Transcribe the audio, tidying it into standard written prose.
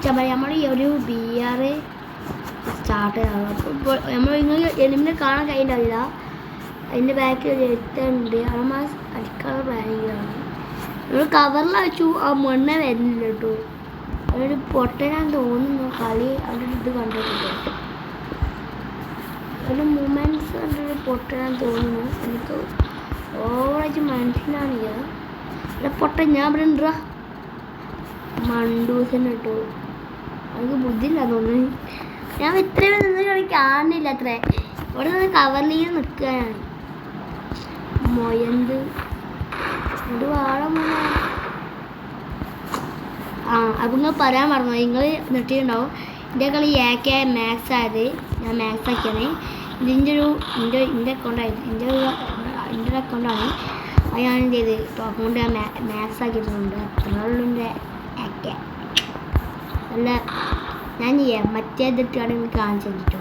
നമ്മൾ ഈ ഒരു BR സ്റ്റാർട്ട് ചെയ്യണം. അപ്പോൾ നമ്മൾ നിങ്ങൾ എനിമിനെ കാണാൻ കഴിയുന്നില്ല. അതിൻ്റെ ബാക്കിൽ ഒരു എഴുത്തുണ്ട്. നമ്മൾ അടിക്കാനുള്ള പ്ലാനിങ്ങിലാണ്. നമ്മൾ കവറിൽ വെച്ചു. ആ മണ്ണ വരുന്നില്ല കേട്ടോ. അതൊരു പൊട്ടനാൻ തോന്നുന്നു. കളി അവിടെ ഇത് കണ്ടിട്ടുണ്ട്. ഒരു മൂമെൻറ്റ്സ് കണ്ടൊരു പൊട്ടനാൻ തോന്നുന്നു. എനിക്ക് ഓവറായിട്ട് മനസ്സിലാണില്ല. ഇവിടെ പൊട്ടൻ ഞാൻ ഇവിടെ ഉണ്ടാ മണ്ടൂസന് കേട്ടോ. എനിക്ക് ബുദ്ധിയില്ല തോന്നുന്നു. ഞാൻ ഇത്രയും നിന്ന് കളി കാണുന്നില്ല. അത്ര ഇവിടെ നിന്ന് കവറിലേക്ക് നിൽക്കുകയാണ്. മൊയന്ത് ഒരു വാഴ അപ്പം നിങ്ങൾ പറയാൻ പറഞ്ഞു. നിങ്ങൾ നെട്ടിട്ടുണ്ടാവും. എൻ്റെ കളി AK മാത്സ് ആയത്. ഞാൻ മാത്സ് ആക്കിയാണ്. ഇതിൻ്റെ അക്കൗണ്ടായിരുന്നു. എൻ്റെ അക്കൗണ്ടാണ്. അത് ഞാൻ എന്ത് ചെയ്ത് അക്കൗണ്ട് ഞാൻ മാത്സ് ആക്കിയിട്ടുണ്ട്. അത്രയുള്ളൂ എൻ്റെ AK. അല്ല ഞാൻ മറ്റേ ഇതിട്ടാണ് കാണിച്ചു തന്നിട്ടോ.